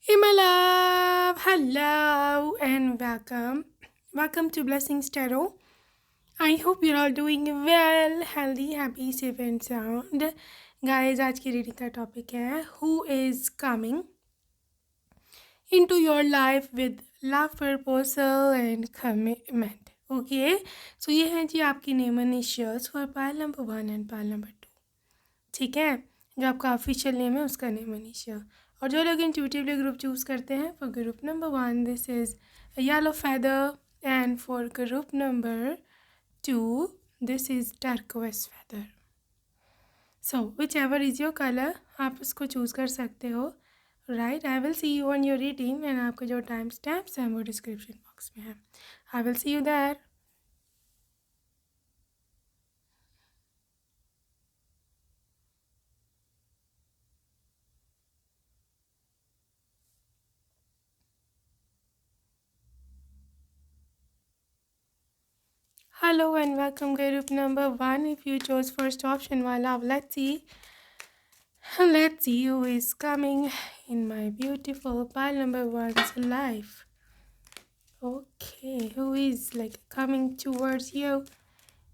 Hey, my love. Hello and welcome. Welcome to Blessings Tarot. I hope you're all doing well, healthy, happy, safe and sound. Guys, आज की reading का topic है Who is coming into your life with love, proposal and commitment. Okay, so ये है जी आपकी name initials for pile number 1 and pile number 2. ठीक है, जो आपका ऑफिशियल नेम है उसका नेम इनिशियल. और जो लोग इंट्यूटिवली ग्रुप चूज़ करते हैं for group number 1 this is yellow feather and for group number 2 this is turquoise feather. So which ever is your colour आप उसको चूज़ कर सकते हो. Right, I will see you on your reading and आपके जो time stamps हैं वो description box में है. I will see you there. Hello and welcome group number 1. If you chose first option, my love, let's see who is coming in my beautiful pile number 1's life. Okay, who is like coming towards you?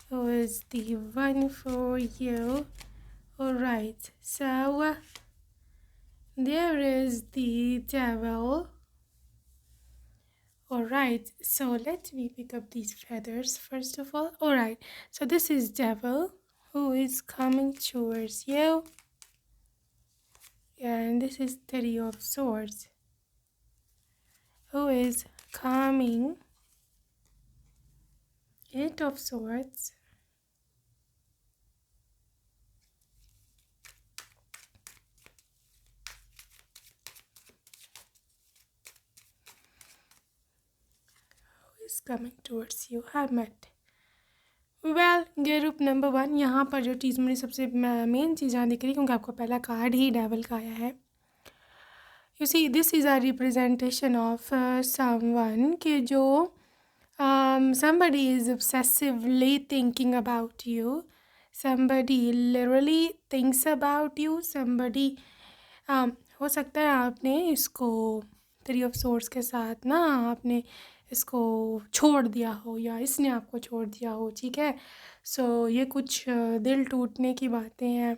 Who is the one for you? Alright, so there is the devil. Alright, so let me pick up these feathers first of all. Alright, so this is devil who is coming towards you. And this is Three of Swords who is coming. Eight of Swords. Who is coming towards you? Hermit. Well group number 1. यहाँ पर जो चीज़ मुझे सबसे main चीज़ यहाँ दिख रही है क्योंकि आपको पहला कार्ड ही डेवल का आया है. You see this is a representation of someone कि जो somebody is obsessively thinking about you. Somebody literally thinks about you. Somebody हो सकता है आपने इसको थ्री ऑफ सोर्स के साथ ना आपने इसको छोड़ दिया हो या इसने आपको छोड़ दिया हो. ठीक है, सो ये कुछ दिल टूटने की बातें हैं,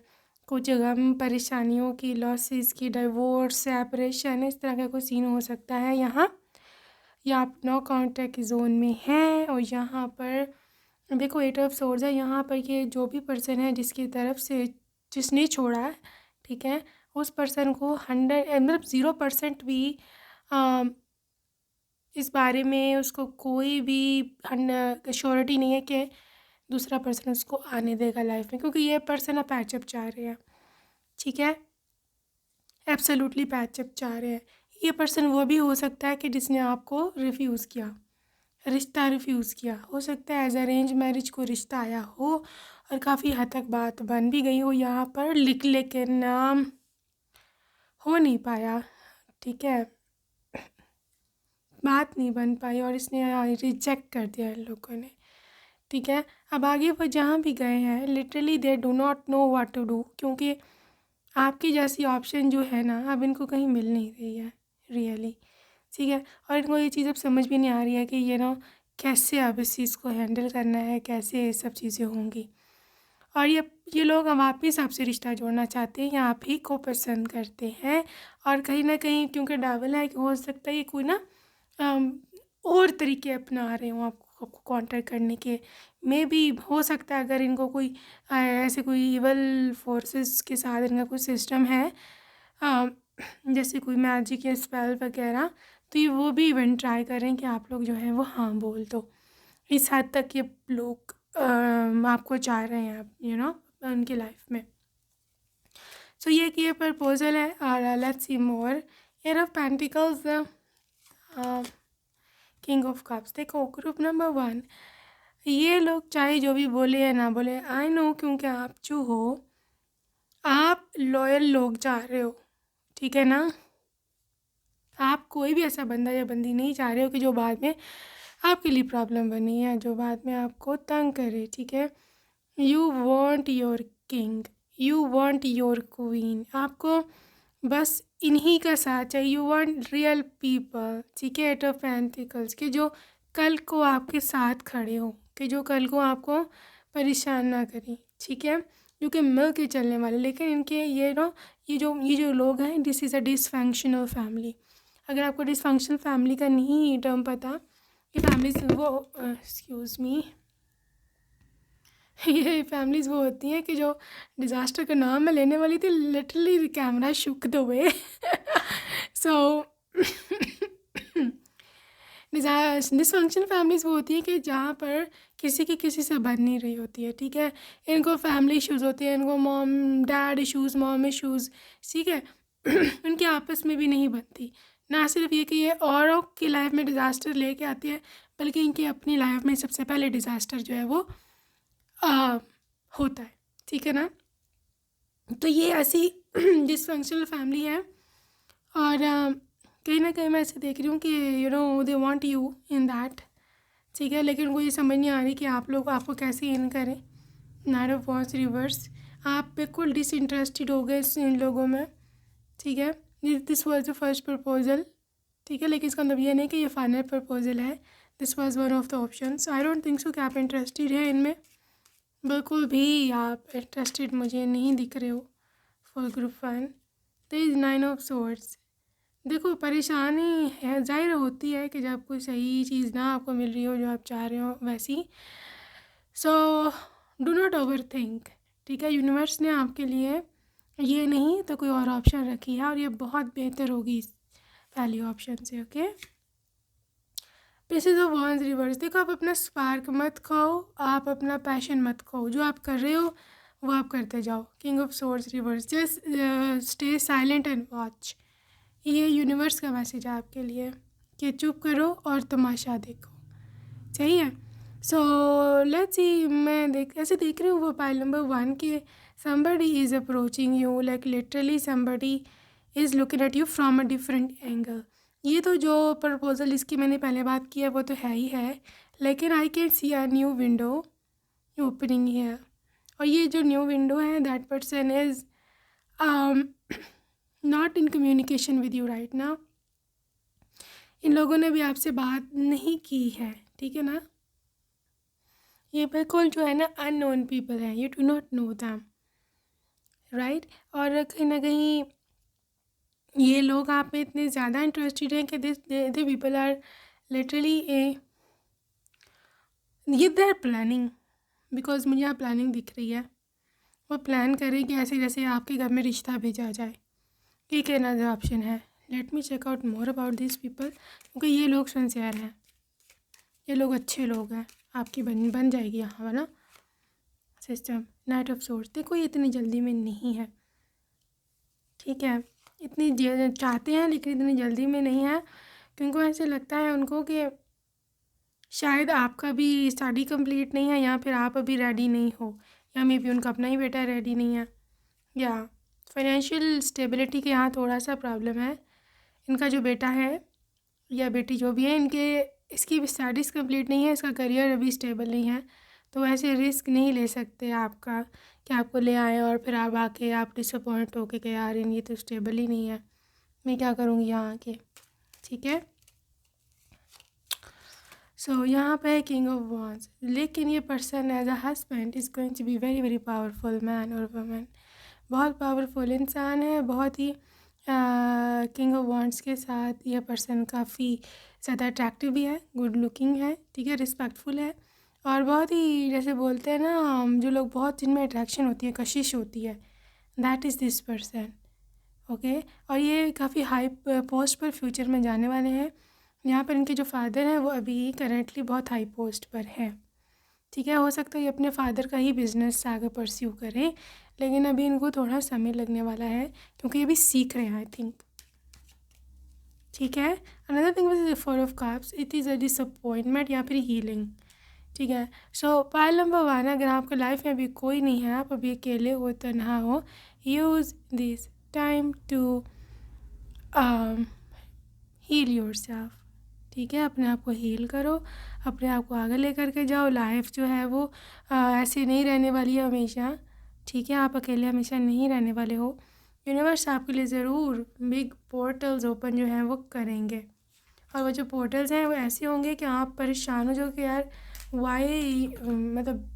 कुछ गम परेशानियों की, लॉसेस की, डिवोर्स, सेपरेशन, इस तरह का कोई सीन हो सकता है यहाँ. या आप नो कांटेक्ट जोन में हैं. और यहाँ पर देखो एट ऑफ सोर्स है. यहाँ पर ये जो भी पर्सन है जिसकी तरफ से जिसने छोड़ा है, ठीक है, उस पर्सन को 100 मतलब 0% भी इस बारे में उसको कोई भी श्योरिटी नहीं है कि दूसरा पर्सन उसको आने देगा लाइफ में, क्योंकि ये पर्सन अब पैचअप चाह रहे हैं. ठीक है, एब्सोल्युटली पैचअप चाह रहे हैं. ये पर्सन वो भी हो सकता है कि जिसने आपको रिफ्यूज़ किया, रिश्ता रिफ्यूज़ किया. हो सकता है एज अरेंज मैरिज को रिश्ता आया हो और काफ़ी हद तक बात बन भी गई हो यहाँ पर, लेकिन हो नहीं पाया. ठीक है, बात नहीं बन पाई और इसने रिजेक्ट कर दिया इन लोगों ने. ठीक है, अब आगे वो जहाँ भी गए हैं literally they do not know what to do, क्योंकि आपकी जैसी ऑप्शन जो है ना अब इनको कहीं मिल नहीं रही है रियली. ठीक है, और इनको ये चीज़ अब समझ भी नहीं आ रही है कि ये ना कैसे अब इस चीज़ को हैंडल करना है, कैसे ये सब चीज़ें होंगी. और ये लोग अब आप ही आपसे रिश्ता जोड़ना चाहते हैं या आप ही को पसंद करते हैं. और कहीं ना कहीं क्योंकि डावल है कि हो सकता है ये कोई ना और तरीके अपना रहे हों आपको काउंटर करने के. मे भी हो सकता है अगर इनको कोई ऐसे कोई इवल फोर्सेस के साथ इनका कोई सिस्टम है, जैसे कोई मैजिक या स्पेल वगैरह, तो ये वो भी इवेंट ट्राई करें कि आप लोग जो हैं वो हाँ बोल दो. इस हद तक ये लोग आपको चाह रहे हैं, आप यू नो उनकी लाइफ में. सो ये कि ये प्रपोजल है. और let's see more. Eight of pentacles, king of cups. देखो ग्रुप नंबर 1, ये लोग चाहे जो भी बोले या ना बोले, आई नो, क्योंकि आप जो हो आप लॉयल लोग चाह रहे हो. ठीक है ना, आप कोई भी ऐसा बंदा या बंदी नहीं चाह रहे हो कि जो बाद में आपके लिए प्रॉब्लम बनी है, जो बाद में आपको तंग करे. ठीक है, you want your king, you want your queen. आपको बस इन्हीं का साथ चाहिए। यू वांट रियल पीपल, ठीक है, एट ऑफ पेंटिकल्स, के जो कल को आपके साथ खड़े हो, कि जो कल को आपको परेशान ना करें, ठीक है, जो कि मिल के चलने वाले। लेकिन इनके ये जो लोग हैं, this is a dysfunctional family. अगर आपको डिसफंक्शनल फैमिली का नहीं टर्म पता, ये फैमिलीज वो एक्सक्यूज़ मी ये फैमिलीज़ वो होती हैं कि जो डिज़ास्टर का नाम मैं लेने वाली थी, literally camera shook the way so dysfunctional families वो होती है कि जहाँ पर किसी की किसी से बन नहीं रही होती है, ठीक है। इनको फैमिली इश्यूज़ होते हैं, इनको डैड इश्यूज़, मॉम इश्यूज़, ठीक है उनकी आपस में भी नहीं बनती। ना सिर्फ ये कि ये औरों की लाइफ में डिज़ास्टर लेके आती है, बल्कि इनकी अपनी लाइफ में सबसे पहले डिज़ास्टर जो है वो होता है, ठीक है ना। तो ये ऐसी डिसफंक्शनल फैमिली है। और कहीं ना कहीं मैं ऐसे देख रही हूँ कि they want you in that, ठीक है, लेकिन उनको ये समझ नहीं आ रही कि आप लोग आपको कैसे इन करें। नाइट ऑफ वांड्स रिवर्स, आप बिल्कुल डिसइंटरेस्टेड हो गए इन लोगों में, ठीक है। This was the first proposal, ठीक है, लेकिन इसका मतलब ये नहीं कि ये फाइनल प्रपोजल है। This was one of the options. I don't think so कि आप इंटरेस्टेड हैं इनमें, बिल्कुल भी आप इंटरेस्टेड मुझे नहीं दिख रहे हो for group 1। There is 9 of swords. देखो, परेशानी है ज़ाहिर होती है कि जब कोई सही चीज़ ना आपको मिल रही हो जो आप चाह रहे हो वैसी। So do not over think, ठीक है। यूनिवर्स ने आपके लिए ये नहीं तो कोई और ऑप्शन रखी है, और ये बहुत बेहतर होगी इस पहली ऑप्शन से, okay. Pieces of wands reverse, देखो आप अपना स्पार्क मत खोओ, आप अपना पैशन मत खोओ, जो आप कर रहे हो वो आप करते जाओ। King of swords reverse, just stay silent and watch. ये यूनिवर्स का मैसेज है आपके लिए कि चुप करो और तमाशा देखो, सही है। सो लेट्स सी, मैं ऐसे देख रही हूँ वो पाइल नंबर 1 के somebody is approaching you, like literally somebody is looking at you from a different angle. ये तो जो प्रपोजल इसकी मैंने पहले बात की है वो तो है ही है, लेकिन I can see a new window opening है। और ये जो न्यू विंडो है, that person is not in communication with you right now. इन लोगों ने भी आपसे बात नहीं की है, ठीक है ना। ये बिल्कुल जो है ना अननोन पीपल हैं, you do not know them, right. और कहीं ना कहीं ये लोग आप में इतने ज़्यादा इंटरेस्टेड हैं कि दे पीपल आर लिटरली ये दे आर प्लानिंग, बिकॉज मुझे यहाँ प्लानिंग दिख रही है। वो प्लान करें कि ऐसे जैसे आपके घर में रिश्ता भेजा जाए। ये कहना जो ऑप्शन है। Let me check out more about this people, क्योंकि ये लोग सिंसियर हैं, ये लोग अच्छे लोग हैं। आपकी बन जाएगी यहाँ है ना सिस्टम। नाइट ऑफ सोर्स, देखो ये इतनी जल्दी में नहीं है, ठीक है। इतनी चाहते हैं लेकिन इतनी जल्दी में नहीं है, क्योंकि ऐसे लगता है उनको कि शायद आपका भी स्टडी कंप्लीट नहीं है, या फिर आप अभी रेडी नहीं हो, या मे बी उनका अपना ही बेटा रेडी नहीं है, या फाइनेंशियल स्टेबिलिटी के यहाँ थोड़ा सा प्रॉब्लम है। इनका जो बेटा है या बेटी जो भी है, इसकी भी स्टडीज़ कंप्लीट नहीं है, इसका करियर अभी स्टेबल नहीं है, तो ऐसे रिस्क नहीं ले सकते आपका कि आपको ले आए और फिर आप आके आप डिसअपॉइंट होके कि यार ये तो स्टेबल ही नहीं है, मैं क्या करूँगी यहाँ आके, ठीक है। सो यहाँ पे किंग ऑफ वॉन्ड्स, लेकिन ये person as a husband is going to be very very powerful man और वुमन। बहुत पावरफुल इंसान है, बहुत ही किंग ऑफ वॉन्ड्स के साथ ये पर्सन काफ़ी ज़्यादा अट्रैक्टिव भी है, गुड लुकिंग है, ठीक है, रिस्पेक्टफुल है, और बहुत ही जैसे बोलते हैं ना जो लोग बहुत जिनमें अट्रैक्शन होती है, कशिश होती है, that is this person, okay. और ये काफ़ी हाई पोस्ट पर फ्यूचर में जाने वाले हैं। यहाँ पर इनके जो फादर हैं वो अभी करंटली बहुत हाई पोस्ट पर हैं, ठीक है। हो सकता है ये अपने फादर का ही बिज़नेस आगे परस्यू करें, लेकिन अभी इनको थोड़ा समय लगने वाला है, क्योंकि ये भी सीख रहे हैं आई थिंक, ठीक है। Another thing with 4 of cups, it is a disappointment या फिर हीलिंग, ठीक है। सो पाइल नंबर 1, अगर आपके लाइफ में अभी कोई नहीं है, आप अभी अकेले हो, तन्हा हो, use this time to heal yourself, ठीक है। अपने आप को हील करो, अपने आप को आगे लेकर के जाओ। लाइफ जो है वो ऐसे नहीं रहने वाली है हमेशा, ठीक है। आप अकेले हमेशा नहीं रहने वाले हो, यूनिवर्स आपके लिए ज़रूर बिग पोर्टल्स ओपन जो हैं वो करेंगे, और वो जो पोर्टल्स हैं वो ऐसे होंगे कि आप परेशान हो जाओ कि यार वाई, मतलब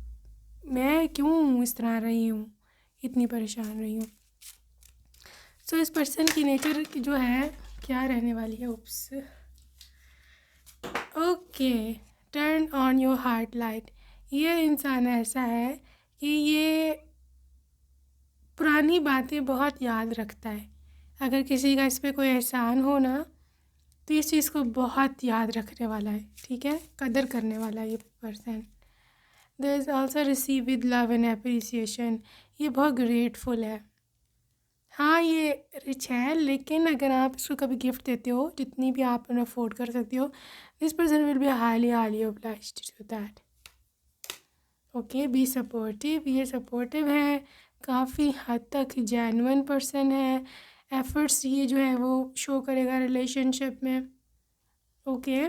मैं क्यों इस तरह रही हूँ, इतनी परेशान रही हूँ। सो इस पर्सन की नेचर जो है क्या रहने वाली है। Oops, okay, turn on your heart light. ये इंसान ऐसा है कि ये पुरानी बातें बहुत याद रखता है। अगर किसी का इस पर कोई एहसान हो ना, तो इस चीज़ को बहुत याद रखने वाला है, ठीक है, कदर करने वाला है ये person. There is also receive with love and appreciation. ये बहुत ग्रेटफुल है। हाँ, ये रिच है, लेकिन अगर आप इसको कभी गिफ्ट देते हो, जितनी भी आप अफोर्ड कर सकते हो, this person will be highly obliged to that. Okay, be supportive. ये सपोर्टिव है, काफ़ी हद तक जेन्युइन पर्सन है। एफर्ट्स ये जो है वो शो करेगा रिलेशनशिप में। ओके,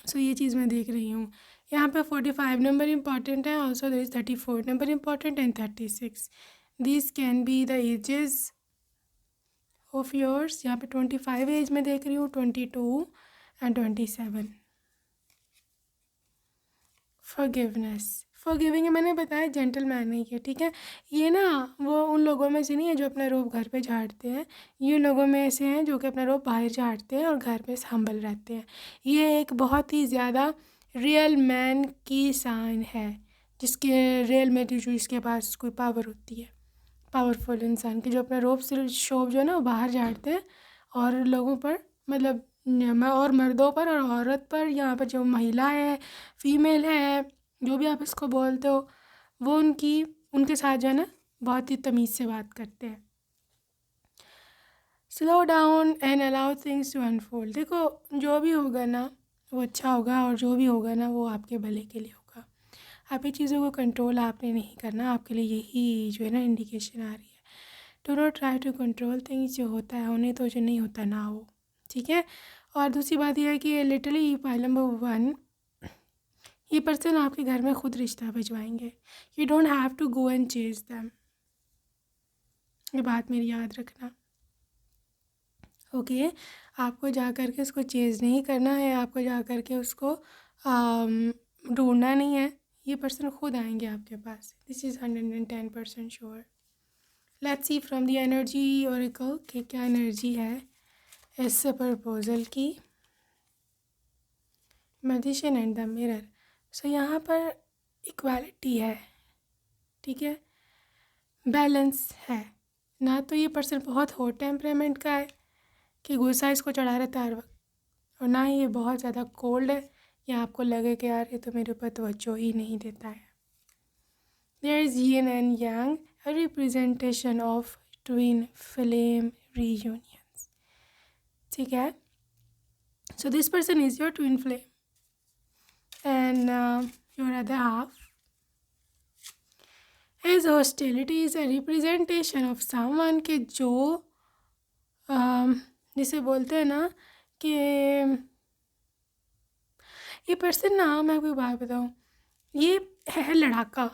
सो ये चीज़ मैं देख रही हूँ। यहाँ पे 45 नंबर इम्पॉर्टेंट है, also there is 34 number important and 36। This can be the ages of yours. यहाँ पे 25 एज में देख रही हूँ, 22 एंड 27। फॉरगिविंग है, मैंने बताया जेंटलमैन है ये, ठीक है। ये ना वो उन लोगों में से नहीं है जो अपना रोब घर पे झाड़ते हैं। ये लोगों में से हैं जो कि अपना रोब बाहर झाड़ते हैं और घर पे हम्बल रहते हैं। ये एक बहुत ही ज़्यादा रियल मैन की साइन है, जिसके रियल में जो इसके पास कोई पावर होती है, पावरफुल इंसान की, जो अपना रोब सिर्फ शोब जो है ना वो बाहर झाड़ते हैं और लोगों पर, मतलब और मर्दों पर और औरत पर, यहाँ पर जो महिला है, फीमेल है, जो भी आप इसको बोलते हो, वो उनके साथ जो है ना बहुत ही तमीज़ से बात करते हैं। Slow down and allow things to unfold. देखो, जो भी होगा ना वो अच्छा होगा, और जो भी होगा ना वो आपके भले के लिए होगा। आपकी चीज़ों को कंट्रोल आपने नहीं करना, आपके लिए यही जो है ना इंडिकेशन आ रही है। Do not try to control things. जो होता है होने तो, जो नहीं होता ना हो, ठीक है। और दूसरी बात यह है कि लिटरली पॉइंट नंबर 1, ये पर्सन आपके घर में खुद रिश्ता भिजवाएंगे। You don't have to go and chase them, ये बात मेरी याद रखना। ओके, आपको जा कर के उसको चेज़ नहीं करना है, आपको जा कर के उसको ढूंढना नहीं है। ये पर्सन खुद आएंगे आपके पास। This is 110% sure. Let's see from the energy oracle कि क्या एनर्जी है इस प्रपोजल की। Magician and the mirror. So यहाँ पर इक्वालिटी है, ठीक है, बैलेंस है ना। तो ये पर्सन बहुत हॉट टेम्परामेंट का है कि गुस्सा इसको चढ़ा रहता है हर वक्त, और ना ही ये बहुत ज़्यादा कोल्ड है या आपको लगे कि यार ये तो मेरे ऊपर तवज्जो ही नहीं देता है। There is yin and yang, a representation of twin flame reunions, ठीक है। So this person is your twin flame and your other half is hostility is a representation of someone के जो जिसे बोलते हैं ना कि ये पर्सन ना, मैं आपको एक बात बताऊँ, ये है लड़ाका,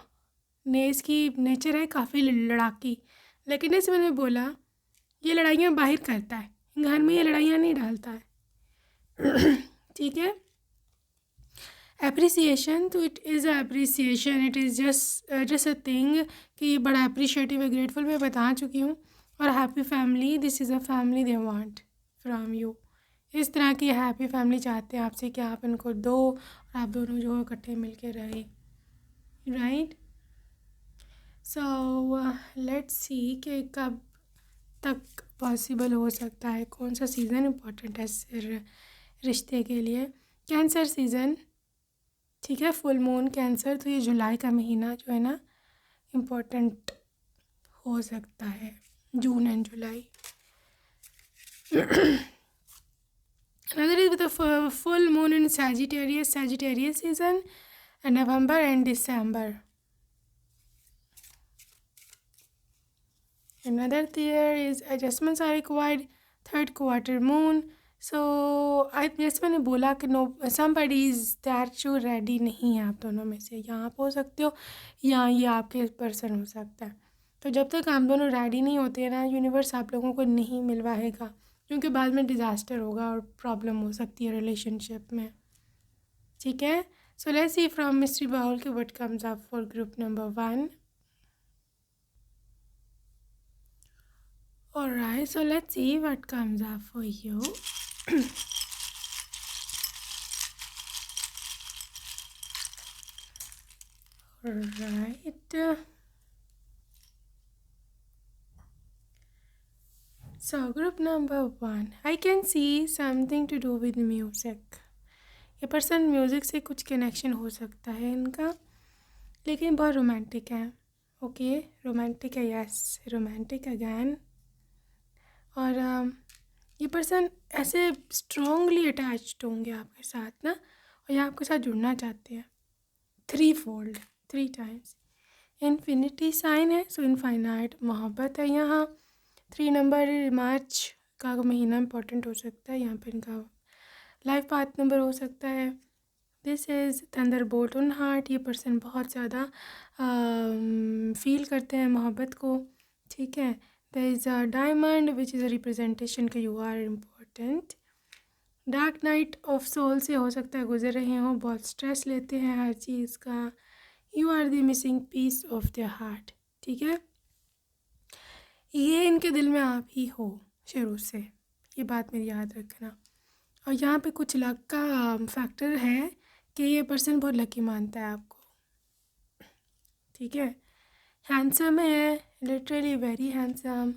ने इसकी नेचर है काफ़ी लड़ाकी, लेकिन जैसे मैंने बोला ये लड़ाइयाँ बाहर करता है, घर में ये लड़ाइयाँ नहीं डालता है, ठीक है। एप्रिसिएशन, तो it is appreciation, it is just a thing कि ये बड़ा अप्रिशिएटिव है, ग्रेटफुल मैं बता चुकी हूँ। और happy family, this is a family they want from you. इस तरह की हैप्पी फैमिली चाहते हैं आपसे कि आप इनको दो और आप दोनों जो इकट्ठे मिल के रहे, राइट। सो लेट्स सी कि कब तक पॉसिबल हो सकता है, कौन सा सीज़न इम्पोर्टेंट है रिश्ते के लिए। कैंसर सीज़न, ठीक है, फुल मून कैंसर, तो ये जुलाई का महीना जो है ना इम्पोर्टेंट हो सकता है, June and July. Another is with a full moon in Sagittarius season, and November and December. Another there is adjustments are required, third quarter moon. So जैसे मैंने बोला कि नो somebody is that जो ready नहीं है आप दोनों में से, यहाँ आप हो सकते हो या ये आपके पर्सन हो सकता है। तो जब तक आप दोनों रेडी नहीं होते हैं ना, यूनिवर्स आप लोगों को नहीं मिलवाएगा, क्योंकि बाद में डिज़ास्टर होगा और प्रॉब्लम हो सकती है रिलेशनशिप में। ठीक है, so let's see from mystery bowl के what comes up for group number 1। Alright, so let's see what comes up for you. Alright. So group number 1, I can see something to do with music. ये person music से कुछ connection हो सकता है इनका, लेकिन बहुत रोमांटिक है। ओके, रोमांटिक है, यस, रोमांटिक अगैन। और ये पर्सन ऐसे स्ट्रॉन्गली अटैच्ड होंगे आपके साथ ना, और ये आपके साथ जुड़ना चाहते हैं 3 टाइम्स। इन्फिनिटी साइन है, सो इनफाइनाइट मोहब्बत है यहाँ। 3 नंबर मार्च का महीना इंपॉर्टेंट हो सकता है यहाँ पे, इनका लाइफ पाथ नंबर हो सकता है। This is thunderbolt on heart. ये पर्सन बहुत ज़्यादा फील करते हैं मोहब्बत को। ठीक है, there is a diamond which is a representation कि you are important. Dark night of soul से हो सकता है गुजर रहे हों, बहुत स्ट्रेस लेते हैं हर चीज़ का। You are the missing piece of the heart. ठीक है, ये इनके दिल में आप ही हो शुरू से, ये बात मेरी याद रखना। और यहाँ पे कुछ लक का फैक्टर है कि ये पर्सन बहुत लकी मानता है आपको। ठीक है, हैंडसम है, literally very handsome.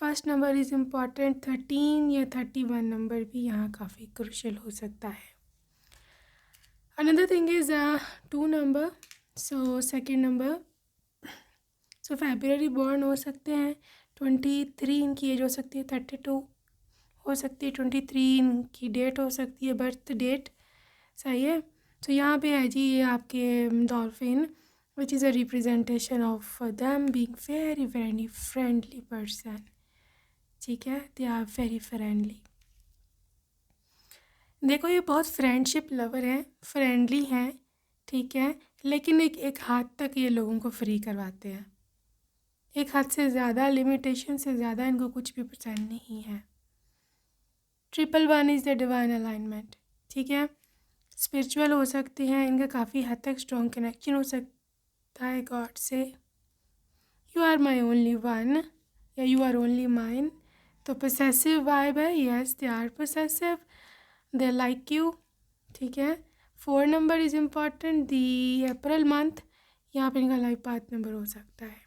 First number is important. 13 या 31 नंबर भी यहाँ काफ़ी क्रूशियल हो सकता है। Another thing is 2 number, so second number. So February born हो सकते हैं। 23 इनकी एज हो सकती है, 32 हो सकती है, 23 इनकी डेट हो सकती है, बर्थ डेट। सही है, तो यहाँ पे है जी ये आपके dolphin which is a representation of them being very very friendly person. ठीक है, दे आर वेरी फ्रेंडली। देखो ये बहुत फ्रेंडशिप लवर हैं, फ्रेंडली हैं। ठीक है, लेकिन एक हाथ तक ये लोगों को फ्री करवाते हैं। एक हद से ज़्यादा, लिमिटेशन से ज़्यादा इनको कुछ भी पसंद नहीं है। 111 इज़ द डिवाइन अलाइनमेंट। ठीक है, स्पिरिचुअल हो सकते हैं, इनका काफ़ी हद तक स्ट्रॉन्ग कनेक्शन हो सकता है गॉड से। You are my only one या यू आर ओनली माइन। तो पोसेसिव वाइब है, yes they are possessive, they like you. ठीक है, 4 number is important. The April month, यहाँ पर इनका लाइफ पाथ नंबर हो सकता है।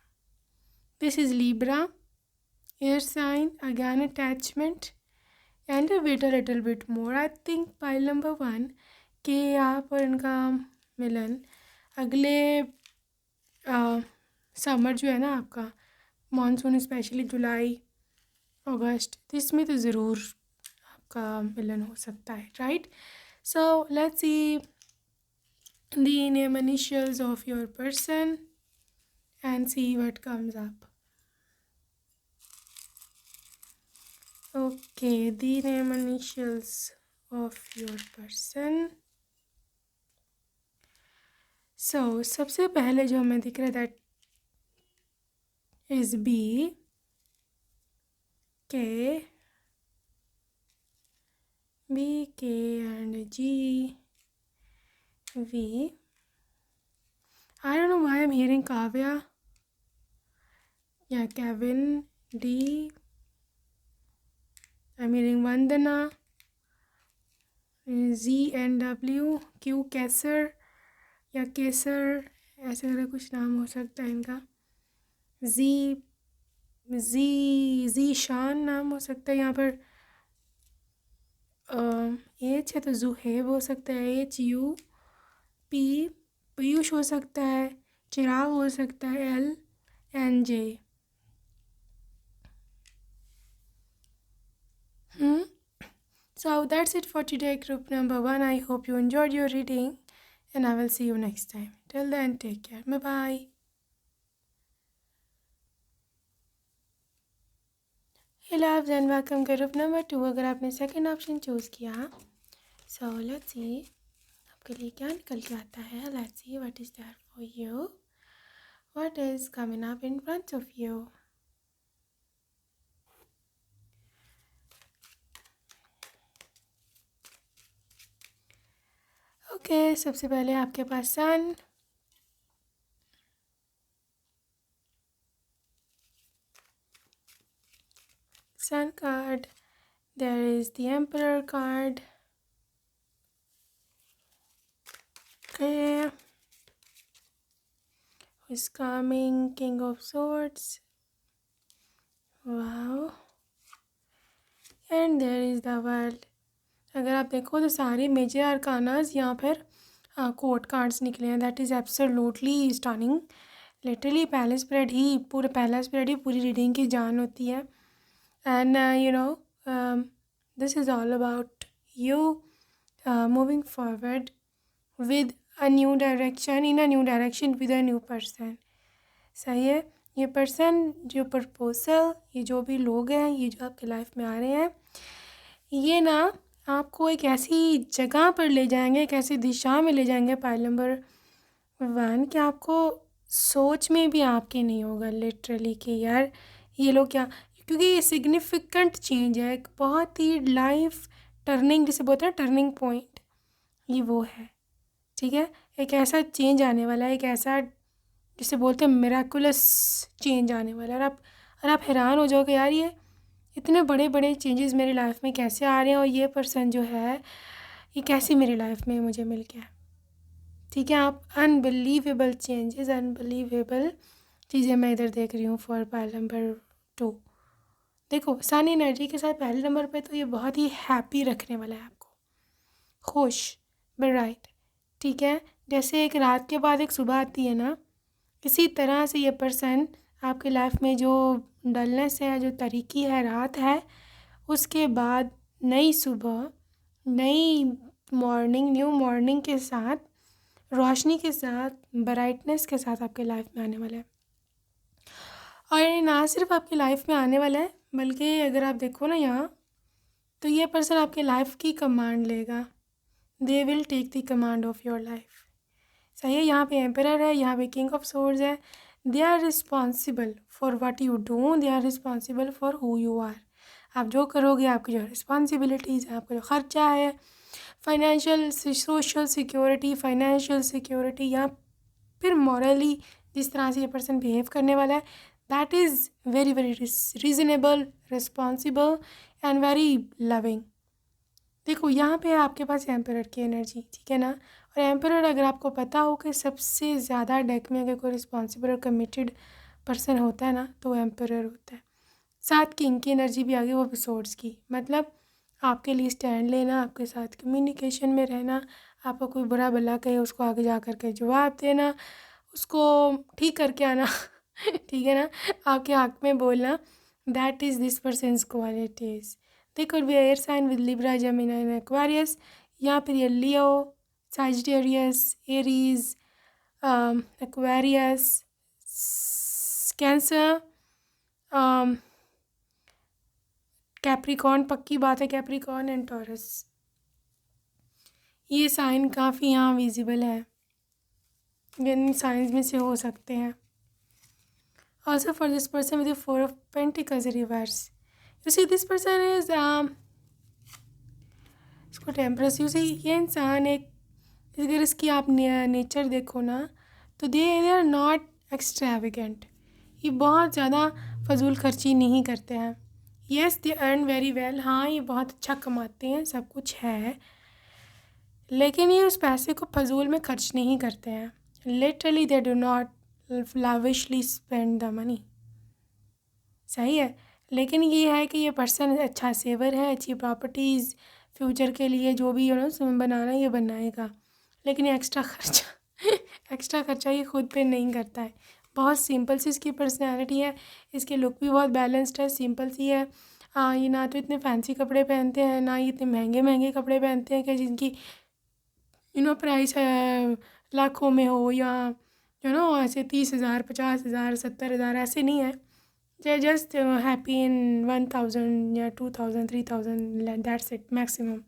This is Libra, air sign, again attachment and wait a little bit more. I think pile number 1 कि आप और इनका मिलन अगले समर जो है ना आपका, मानसून स्पेशली जुलाई अगस्त, तो इसमें तो ज़रूर आपका मिलन हो सकता है, right. So let's see the name initials of your person and see what comes up. Okay, the name initials of your person. So सबसे पहले जो हमें दिख रहा है that is B, K, B, K and G, V. I don't know why I'm hearing Kavya. Yeah, Kevin, D. I'm hearing Vandana, Z and W, Q, केसर या केसर, ऐसे करके कुछ नाम हो सकता है इनका। जी शान नाम हो सकता है यहाँ पर। एच है तो जुहेब हो सकता है, HU, P, पीयूष हो सकता है, चिराग हो सकता है, L and J। So that's it for today, group number 1. I hope you enjoyed your reading and I will see you next time. Till then, take care. Bye-bye. Hey loves and welcome group number 2. अगर आपने second option choose किया, so let's see आपके लिए क्या निकल के आता है। Let's see what is there for you. what is coming up in front of you. Okay, सबसे पहले आपके पास सन, Sun card, there is the Emperor card. Okay, who's coming? King of Swords. Wow. And there is the World. अगर आप देखो तो सारे major आर्कानास यहाँ पर कोर्ट कार्ड्स निकले हैं. That is absolutely stunning. Literally palace period ही पूरी रीडिंग की जान होती है. And this is all about you moving forward with a new direction, in a new direction with a new person. सही है. ये पर्सन, जो प्रपोजल, ये जो भी लोग हैं, ये जो आपके लाइफ में आ रहे हैं, ये ना आपको एक ऐसी जगह पर ले जाएंगे, एक ऐसी दिशा में ले जाएंगे, पाइल नंबर 1, कि आपको सोच में भी आपके नहीं होगा लिटरली कि यार ये लोग क्या. क्योंकि ये सिग्निफिकेंट चेंज है, एक बहुत ही लाइफ टर्निंग, जिसे बोलते हैं टर्निंग पॉइंट, ये वो है. ठीक है, एक ऐसा चेंज आने वाला है, एक ऐसा जिसे बोलते हैं मिराकुलस चेंज आने वाला है. और आप हैरान हो जाओगे यार ये इतने बड़े बड़े चेंजेस मेरी लाइफ में कैसे आ रहे हैं, और ये पर्सन जो है ये कैसे मेरी लाइफ में मुझे मिल गया. ठीक है, आप अनबिलीवेबल चेंजेस, अनबिलीवेबल चीज़ें मैं इधर देख रही हूँ फॉर पाइल नंबर 2. देखो, सन एनर्जी के साथ पहले नंबर पे तो ये बहुत ही हैप्पी रखने वाला है आपको, खुश, ब्राइट. ठीक है, जैसे एक रात के बाद एक सुबह आती है ना, इसी तरह से ये पर्सन आपकी लाइफ में जो डलनेस है, जो तारीकी है, रात है, उसके बाद नई सुबह, नई मॉर्निंग, न्यू मॉर्निंग के साथ, रोशनी के साथ, ब्राइटनेस के साथ आपके लाइफ में आने वाला है. और ये ना सिर्फ आपकी लाइफ में आने वाला है, बल्कि अगर आप देखो ना यहाँ, तो ये पर्सन आपके लाइफ की कमांड लेगा. They will take the command of your life. सही है, यहाँ पे एम्परर है, यहाँ पे किंग ऑफ सोर्ड्स है. They are responsible for what you do, they are responsible for who you are. आप जो करोगे, आपकी जो रिस्पॉन्सिबिलिटीज़ है, आपका जो ख़र्चा है, financial, social security, financial security, या फिर मॉरली जिस तरह से ये पर्सन बिहेव करने वाला है, that is very very reasonable, responsible and very loving. देखो, यहाँ पे आपके पास एम्परर की एनर्जी. ठीक है ना, और एम्परर, अगर आपको पता हो कि सबसे ज़्यादा डेक में अगर कोई रिस्पॉन्सिबल और कमिटेड पर्सन होता है ना, तो एम्परर होता है. साथ किंग की एनर्जी भी आ गई, वो भी सोर्ड्स की. मतलब आपके लिए स्टैंड लेना, आपके साथ कम्युनिकेशन में रहना, आपको कोई बुरा भला कहे उसको आगे जा कर के जवाब देना, उसको ठीक करके आना. ठीक है ना, आपके हक में बोलना. That is this person's qualities. They could be air sign with Libra, Gemini and Aquarius, या फिर ये Leo, Sagittarius, Aries, Aquarius, Cancer, Capricorn. पक्की बात है, कैप्रिकॉर्न एंड टॉरस. ये साइन काफ़ी यहाँ विजिबल है, इन साइंस में से हो सकते हैं. Also for this person with the 4 of Pentacles reverse, you see this person is इसको टेम्परस. यू सी, ये इंसान एक, अगर इसकी आप नेचर देखो ना, तो दे आर नॉट एक्सट्रावेगेंट. ये बहुत ज़्यादा फजूल खर्ची नहीं करते हैं. Yes, they earn very well. हाँ, ये बहुत अच्छा कमाते हैं, सब कुछ है, लेकिन ये उस पैसे को फजूल में खर्च नहीं करते हैं. Literally they do not lavishly spend the money. सही है, लेकिन ये है कि ये पर्सन अच्छा सेवर है, अच्छी प्रॉपर्टीज़ फ्यूचर के लिए जो भी बनाना, ये बनाएगा. लेकिन ये एक्स्ट्रा खर्चा ये खुद पे नहीं करता है. बहुत सिंपल सी इसकी पर्सनैलिटी है. इसके लुक भी बहुत बैलेंस्ड है, सिंपल सी है. ये ना तो इतने फैंसी कपड़े पहनते हैं, ना ये इतने महंगे महंगे कपड़े पहनते हैं कि जिनकी प्राइस लाखों में हो, या ऐसे 30,000, 50,000, 70,000, ऐसे नहीं है. दे जस्ट हैप्पी इन 1,000 या 2,000, 3,000, दैट्स इट मैक्सिमम.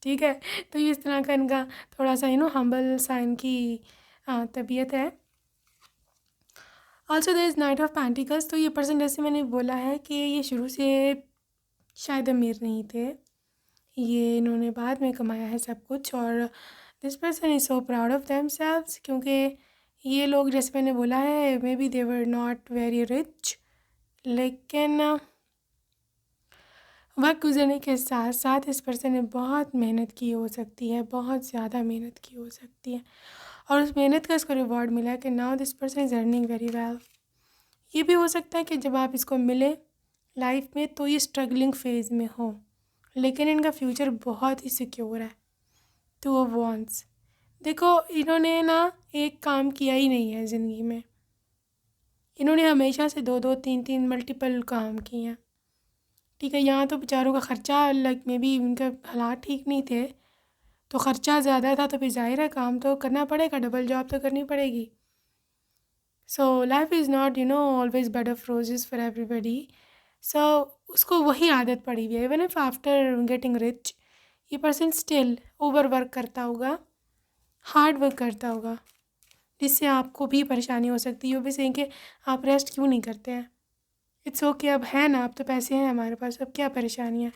ठीक है, तो इस तरह का इनका थोड़ा सा हम्बल सा इनकी तबीयत है. Also there is knight of pentacles. तो ये पर्सन, जैसे मैंने बोला है कि ये शुरू से शायद अमीर नहीं थे, ये इन्होंने बाद में कमाया है सब कुछ। और this person is so proud of themselves, क्योंकि ये लोग, जैसे मैंने बोला है, may be they were not very rich, लेकिन वक्त गुजरने के साथ साथ इस पर्सन ने बहुत मेहनत की हो सकती है, बहुत ज़्यादा मेहनत की हो सकती है, और उस मेहनत का इसको रिवॉर्ड मिला है कि now this person is earning very well. ये भी हो सकता है कि जब आप इसको मिले लाइफ में तो ये स्ट्रगलिंग फेज़ में हो, लेकिन इनका फ्यूचर बहुत ही सिक्योर है। टू ऑफ वॉन्ट्स, देखो इन्होंने ना एक काम किया ही नहीं है ज़िंदगी में, इन्होंने हमेशा से 2-2, 3-3 मल्टीपल काम किए हैं। ठीक है, यहाँ तो बेचारों का ख़र्चा, लाइक मे बी उनके हालात ठीक नहीं थे तो ख़र्चा ज़्यादा था, तो फिर ज़ाहिर है काम तो करना पड़ेगा, डबल जॉब तो करनी पड़ेगी। So life is not always bed of roses for everybody. So उसको वही आदत पड़ी हुई है, even if after getting rich ये पर्सन स्टिल ओवर वर्क करता होगा, हार्ड वर्क करता होगा, जिससे आपको भी परेशानी हो सकती है। वो भी सही कि आप रेस्ट क्यों नहीं करते हैं। इट्स ओके, अब है ना, अब तो पैसे हैं हमारे पास, अब क्या परेशानियाँ।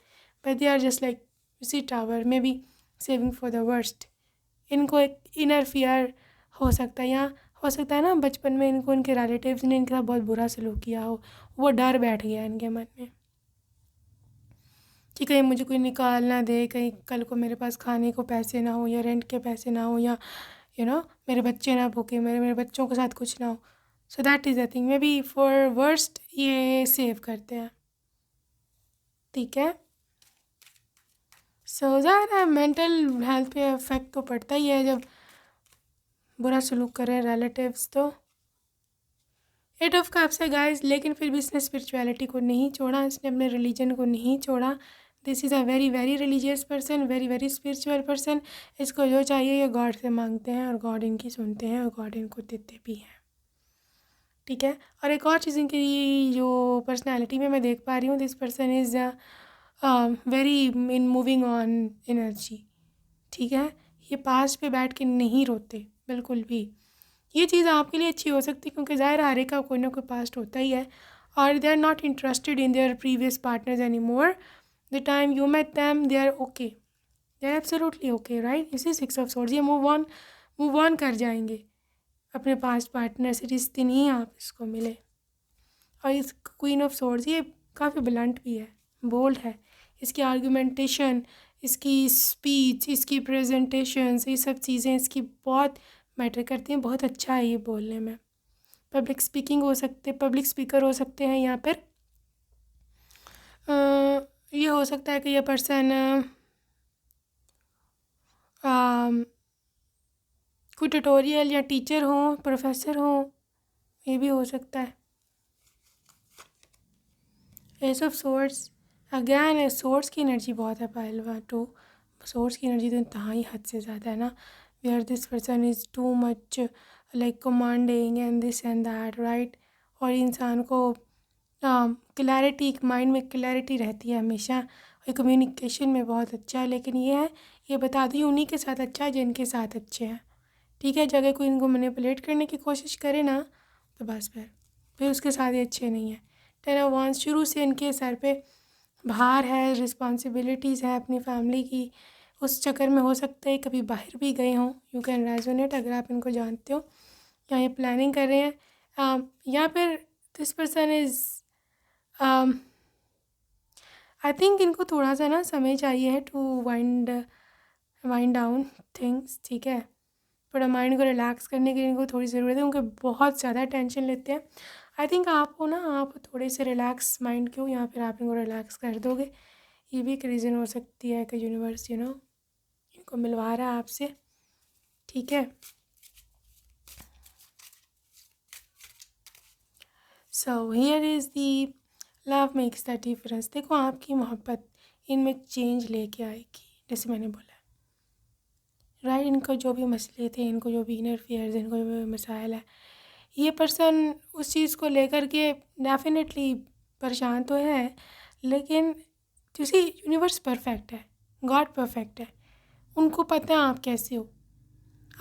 But they are just like see tower may be saving for the worst. इनको एक इनर फियर हो सकता है, या हो सकता है ना बचपन में इनको इनके रिलेटिव्स ने इनके साथ बहुत बुरा सलूक किया हो, वो डर बैठ गया इनके मन में कि कहीं मुझे कोई निकाल ना दे, कहीं कल को मेरे पास खाने को पैसे ना हो, या रेंट के पैसे ना हो, या मेरे बच्चे ना भूखे, मेरे बच्चों के साथ कुछ ना हो। So that is the thing, may be for worst ये सेव करते हैं। ठीक है, सो ज़्यादा मेंटल हेल्थ पे इफ़ेक्ट तो पड़ता ही है जब बुरा सलूक करें रिलेटिव्स। तो 8 ऑफ कप्स है गाइस, लेकिन फिर भी इसने स्पिरिचुअलिटी को नहीं छोड़ा, इसने अपने रिलीजन को नहीं छोड़ा। This is a very very religious person, very very spiritual person. इसको जो चाहिए ये गॉड से मांगते हैं और गॉड इनकी सुनते हैं और गॉड इनको देते भी हैं। ठीक है, और एक और चीज़ इनकी जो पर्सनैलिटी में मैं देख पा रही हूँ, this person is very in moving on energy. ठीक है, ये पास्ट पे बैठ के नहीं रोते बिल्कुल भी। ये चीज़ आपके लिए अच्छी हो सकती है क्योंकि ज़ाहिर हर एक का कोई ना कोई पास्ट होता ही है, और they are not interested in their previous partners any more. The time you met them they are okay, they are absolutely okay, right. इसी 6 ऑफ सोर्ड्स, ये मूव ऑन कर जाएंगे अपने पास्ट पार्टनर से जिस दिन ही आप इसको मिले। और इस क्वीन ऑफ सोर्ड्स ये काफ़ी ब्लंट भी है, बोल्ड है, इसकी आर्गूमेंटेशन, इसकी स्पीच, इसकी प्रेजेंटेशंस, ये सब चीज़ें इसकी बहुत मैटर करती हैं। बहुत अच्छा है ये बोलने में, पब्लिक स्पीकिंग हो सकते, पब्लिक स्पीकर हो सकते हैं। यहाँ पर ये हो सकता है कि यह पर्सन कोई ट्यूटोरियल या टीचर हो, प्रोफेसर हो, ये भी हो सकता है। Ace of swords again, swords की एनर्जी बहुत है पहलवा टू, सोर्स की एनर्जी तो इंतहाई हद से ज़्यादा है ना। Where this person is too much like commanding and this and that, right. और इंसान को क्लैरिटी, माइंड में क्लैरिटी रहती है हमेशा, और कम्युनिकेशन में बहुत अच्छा है। लेकिन ये है, ये बता दी उन्हीं के साथ अच्छा है जिनके साथ अच्छे हैं। ठीक है, जगह कोई इनको मैनिपुलेट करने की कोशिश करे ना तो बस फिर उसके साथ ही अच्छे नहीं है। 10 ऑफ वांड्स, शुरू से इनके सर पे भार है, रिस्पॉन्सिबिलिटीज़ है अपनी फैमिली की, उस चक्कर में हो सकता है कभी बाहर भी गए हों। यू कैन रेजोनेट अगर आप इनको जानते हो या ये प्लानिंग कर रहे हैं। या फिर this person is I think इनको थोड़ा सा ना समय चाहिए है टू वाइंड डाउन थिंग्स। ठीक है, थोड़ा माइंड को रिलैक्स करने के लिए इनको थोड़ी ज़रूरत है, क्योंकि बहुत ज़्यादा टेंशन लेते हैं। आई थिंक आपको ना, आप थोड़े से रिलैक्स माइंड क्यों, या फिर आप इनको रिलैक्स कर दोगे, ये भी एक रीज़न हो सकती है कि यूनिवर्स इनको मिलवा रहा है आपसे। ठीक है, so here is the love makes the difference. देखो आपकी मोहब्बत इनमें चेंज लेके आएगी, जैसे मैंने बोला, राइट। इनको जो भी मसले थे, इनको जो भी इनर फियर्स, इनको जो भी मसाइल है, ये पर्सन उस चीज़ को लेकर के डेफिनेटली परेशान तो है, लेकिन जैसे यूनिवर्स परफेक्ट है, गॉड परफेक्ट है, उनको पता है आप कैसे हो।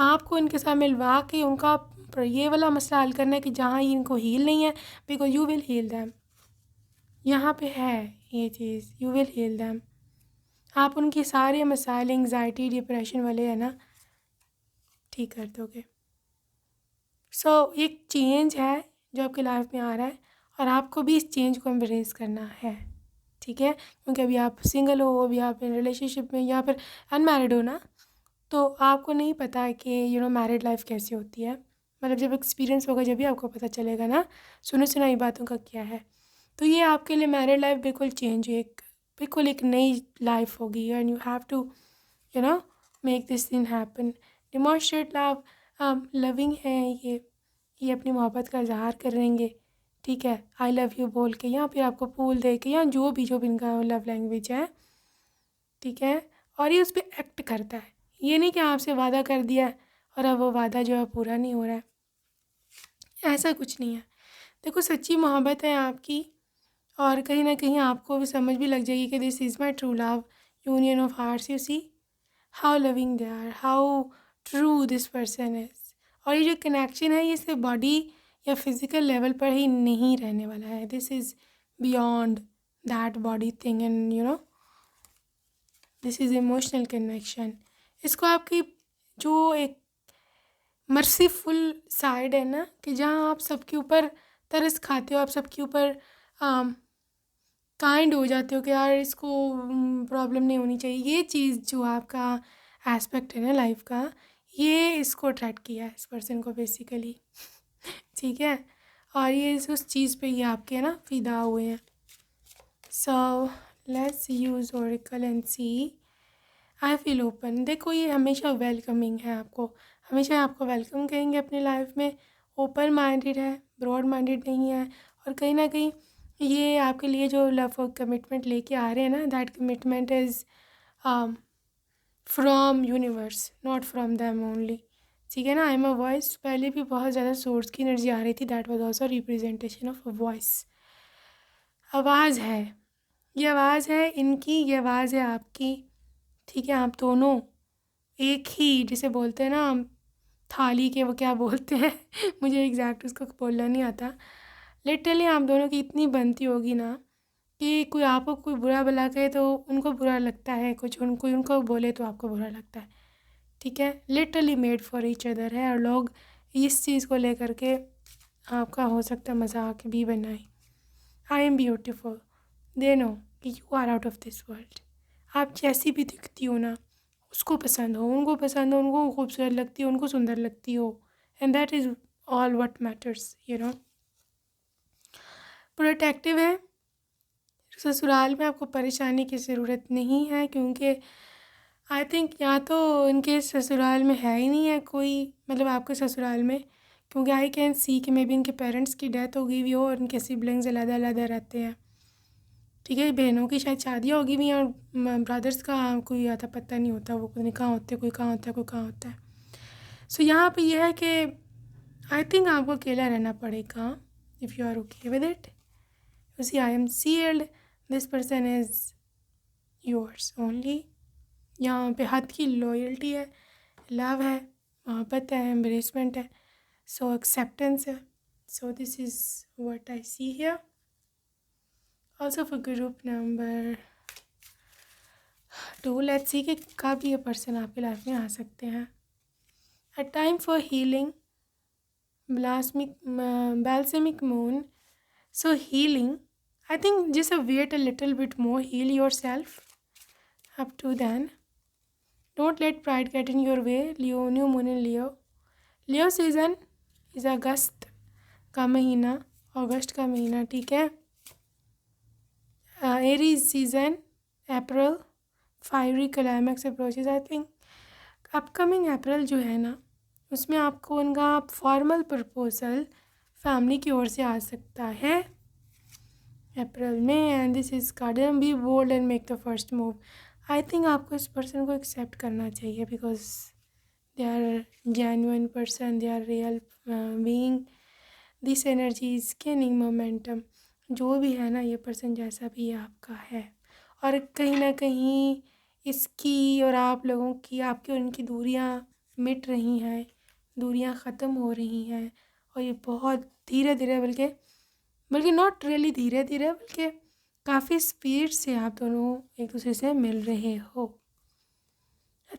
आपको इनके साथ मिलवा के उनका पर ये वाला मसला हल करना है कि जहाँ इनको हील नहीं है, because you will heal them. यहाँ पे है ये चीज़, यू विल हील दैम। आप उनके सारे मसाइल, एंग्जाइटी, डिप्रेशन वाले है ना, ठीक कर दोगे। सो एक चेंज है जो आपकी लाइफ में आ रहा है और आपको भी इस चेंज को एम्ब्रेस करना है, ठीक है। क्योंकि अभी आप सिंगल हो, अभी आप इन रिलेशनशिप में या फिर अनमैरिड हो ना, तो आपको नहीं पता है कि मैरिड लाइफ कैसी होती है। मतलब जब एक्सपीरियंस होगा जब भी आपको पता चलेगा ना सुनी सुनाई बातों का क्या है। तो ये आपके लिए मैरिड लाइफ बिल्कुल चेंज, बिल्कुल एक नई लाइफ होगी and you have to make this thing happen. Demonstrate love, loving है ये अपनी मोहब्बत का इजहार करेंगे, ठीक है, आई लव यू बोल के या फिर आपको फूल दे के या जो भी इनका लव लैंग्वेज है, ठीक है। और ये उस पर एक्ट करता है, ये नहीं कि आपसे वादा कर दिया है और अब वो वादा जो है पूरा नहीं हो रहा है, ऐसा कुछ नहीं है। देखो सच्ची मोहब्बत है आपकी और कहीं ना कहीं आपको भी समझ भी लग जाएगी कि this is my true love, union of hearts. You see how loving they are, how true this person is. और ये जो कनेक्शन है ये सिर्फ बॉडी या फिज़िकल लेवल पर ही नहीं रहने वाला है, this is beyond that body thing and this is emotional connection. इसको आपकी जो एक मर्सीफुल साइड है ना, कि जहाँ आप सबके ऊपर तरस खाते हो, आप सबके ऊपर काइंड हो जाते हो कि यार इसको प्रॉब्लम नहीं होनी चाहिए, ये चीज़ जो आपका एस्पेक्ट है ना लाइफ का, ये इसको अट्रैक्ट किया है इस पर्सन को बेसिकली, ठीक है। और ये उस चीज़ पे ये आपके ना फिदा हुए हैं। So let's use oracle and see. I feel open, देखो ये हमेशा वेलकमिंग है, आपको हमेशा आपको वेलकम करेंगे अपनी लाइफ में। ओपन माइंडेड है, ब्रॉड माइंडेड नहीं है। और कहीं ना कहीं ये आपके लिए जो लव और कमिटमेंट लेके आ रहे हैं ना, that commitment is from universe, not from them only, ठीक है ना। आई एम अ वॉइस, पहले भी बहुत ज़्यादा सोर्स की एनर्जी आ रही थी, that was also representation of a voice. आवाज़ है, ये आवाज़ है इनकी, ये आवाज़ है आपकी, ठीक है। आप दोनों एक ही, जिसे बोलते हैं ना थाली के, वो क्या बोलते हैं मुझे एग्जैक्ट उसको बोलना नहीं आता। लिटरली आप दोनों की इतनी बनती होगी ना कि कोई आपको कोई बुरा भला कहे तो उनको बुरा लगता है, कुछ उनको बोले तो आपको बुरा लगता है, ठीक है। Literally made for each other है। और लोग इस चीज़ को लेकर के आपका हो सकता है मजाक भी बनाए। I am beautiful, they know कि you are out of this world. आप जैसी भी दिखती हो ना, उसको पसंद हो, उनको पसंद हो, उनको खूबसूरत लगती हो, उनको सुंदर लगती हो, and that is all what matters, protective है। ससुराल में आपको परेशानी की ज़रूरत नहीं है, क्योंकि आई थिंक या तो इनके ससुराल में है ही नहीं है कोई, मतलब आपके ससुराल में, क्योंकि आई कैन सी कि मे बी इनके पेरेंट्स की डेथ हो गई हुई हो और इनके सिबलिंग्स अलग अलग रहते हैं, ठीक है। बहनों की शायद शादियाँ होगी भी हैं और ब्रदर्स का कोई आता पता नहीं होता, वो पता नहीं कहाँ होते, कोई कहाँ होता है, कोई कहाँ होता है। सो यहाँ पे यह है कि आई थिंक आपको अकेला रहना पड़ेगा, if you are okay with it. You see I am sealed, this person is yours only. यहाँ पे हद की लॉयल्टी है, लव है, मोहब्बत है, एम्ब्रेसमेंट है, सो एक्सेप्टेंस है। So this is what I see here. Also for group number 2, let's see कि कब ये पर्सन आपकी लाइफ में आ सकते हैं। A time for healing, balsamic moon. So healing, I think just wait a little bit more, heal yourself up to then. Don't let pride get in your way. Leo, new moon in Leo. Leo season is अगस्त का महीना, अगस्त का महीना, ठीक है। Aries season April, fiery climax approaches. I think upcoming April जो है ना, उसमें आपको उनका फॉर्मल प्रपोजल फैमिली की ओर से आ सकता है अप्रैल में। And this is garden, be bold and make the first move. I think आपको इस पर्सन को एक्सेप्ट करना चाहिए, because they are genuine person, they are real being. This energy is gaining momentum. जो भी है ना, ये पर्सन जैसा भी ये आपका है, और कहीं ना कहीं इसकी और आप लोगों की, आपकी और इनकी दूरियां मिट रही हैं, दूरियां ख़त्म हो रही हैं और ये बहुत धीरे धीरे बल्कि नॉट रियली धीरे धीरे बल्कि काफ़ी स्पीड से आप दोनों एक दूसरे से मिल रहे हो।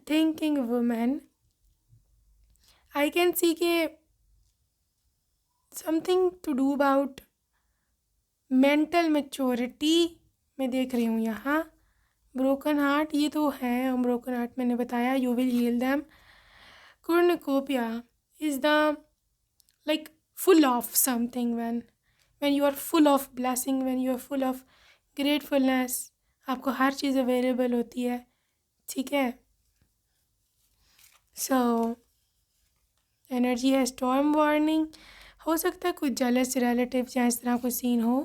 Thinking women, I can see के something to do about mental maturity मैं देख रही हूँ यहाँ। ब्रोकन हार्ट ये तो है, ब्रोकन हार्ट मैंने बताया, you will heal them. cornucopia is the like full of something, when you are full of blessing, when you are full of gratefulness, आपको हर चीज़ अवेलेबल होती है, ठीक है। सो एनर्जी है स्टॉर्म वार्निंग। हो सकता है कुछ जेलस रिलेटिव या इस तरह कोई सीन हो,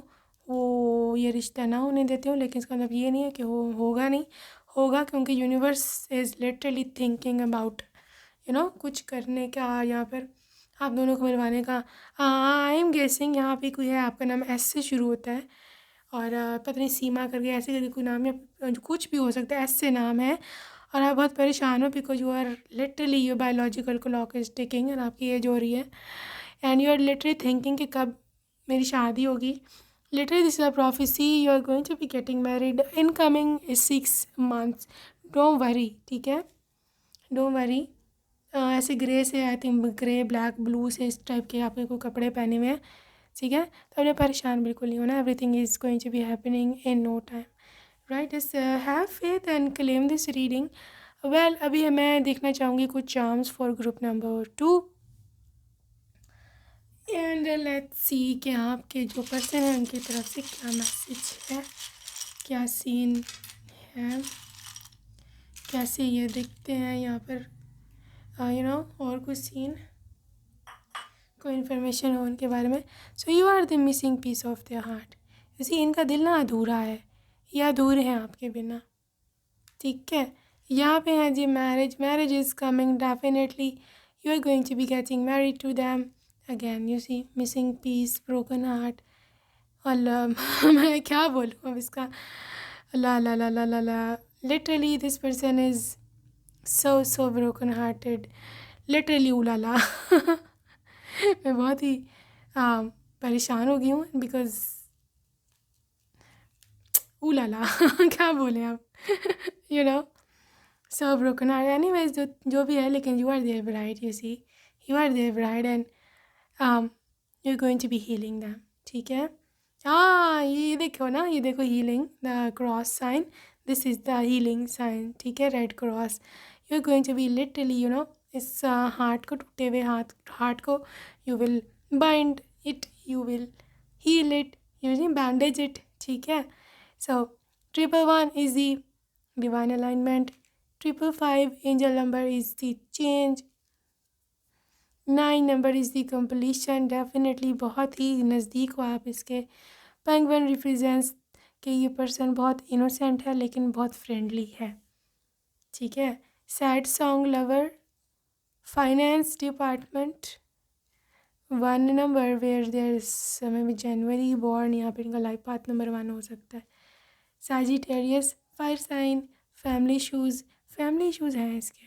वो ये रिश्ता ना होने देते हो, लेकिन इसका मतलब ये नहीं है कि होगा नहीं, होगा, क्योंकि universe is literally thinking about कुछ करने का, यहाँ पर आप दोनों को मिलवाने का। आई एम गेसिंग यहाँ पे कोई है, आपका नाम एस से शुरू होता है और पता नहीं सीमा करके ऐसे करके कोई नाम, या कुछ भी हो सकता है, एस से नाम है, और आप बहुत परेशान हो because you are literally your biological clock is ticking और आपकी एज हो रही है and you are literally thinking कि कब मेरी शादी होगी। Literally this is a prophecy, you are going to be getting married in coming 6 months। Don't worry, ठीक है, डोंट वरी। ऐसे ग्रे से, I think grey black blue से इस टाइप के आपके को कपड़े पहने हुए हैं, ठीक है, तो आपने परेशान बिल्कुल नहीं होना। Everything is going to be happening in no time, right. Just have faith and claim this reading. Well, अभी मैं देखना चाहूँगी कुछ charms for group number 2 and let's see कि आपके जो पर्सन है उनकी तरफ से क्या मैसेज है, क्या सीन है, कैसे ये दिखते हैं यहाँ पर, और कुछ सीन, कोई इन्फॉर्मेशन हो उनके बारे में। So you are the missing piece of their heart. जैसे इनका दिल ना अधूरा है, ये अधूरे हैं आपके बिना, ठीक है। यहाँ पे है जी marriage is coming definitely, you are going to be getting married to them again. You see missing piece, broken heart, अल्लाह मैं क्या बोलूँ अब इसका, ला ला ला ला ला ला literally this person is so broken hearted, literally उलाला मैं बहुत ही परेशान हो गई हूँ बिकॉज उलाला क्या बोले आप सो ब्रोकन हार्ट। एनीवेज जो भी है, लेकिन you are their bride, you see you are their bride and you are going to be healing them, ठीक है। ये देखो ना, ये देखो healing the cross sign, this is the healing sign, ठीक है, red cross. You are going to be literally इस हार्ट को, टूटे हुए हार्ट को you will bind it, you will heal it, using bandage it, ठीक है। So 111 is the divine alignment, 555 angel number is the change, 9 number is the completion. Definitely बहुत ही नज़दीक हो आप इसके। पेंगुइन रिप्रेजेंट्स कि ये पर्सन बहुत इनोसेंट है लेकिन बहुत फ्रेंडली है, ठीक है। Sad song lover, finance department, 1 number where there समय में जनवरी बॉर्न, यहाँ पर इनका लाइफ पाथ नंबर 1 हो सकता है। Sagittarius, fire sign, family issues हैं इसके।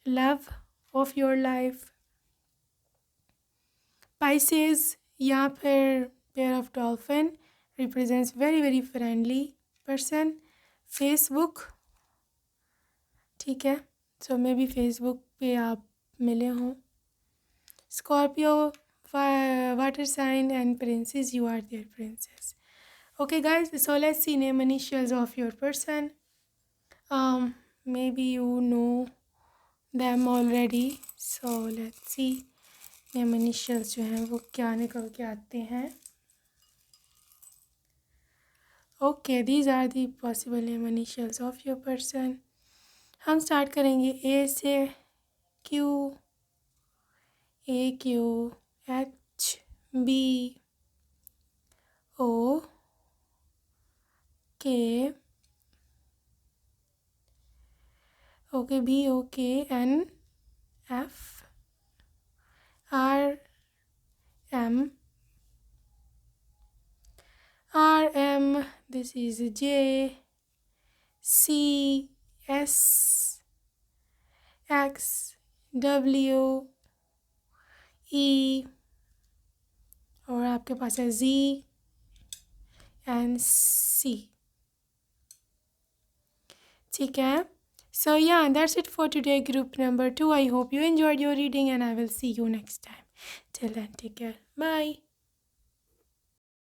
Love of your life, Pisces या फिर pair of dolphin represents very friendly person. Facebook, ठीक है, सो मे बी फेसबुक पे आप मिले हों। Scorpio, water sign and princess, you are their princess. Okay guys, so let's see name initials of your person. May be you know them already, so let's see name initials जो हैं वो क्या निकल के आते हैं। Okay, these are the possible name initials of your person. हम start करेंगे ए से, Q, H, B, O, K, okay B, okay, N, F, R, M, this is J, C, S, X, W, E, और आपके पास है जी and सी। ठीक है, सो yeah, that's it for today, group number 2. I hope you enjoyed your reading and I will see you next time. Till then, take care. Bye.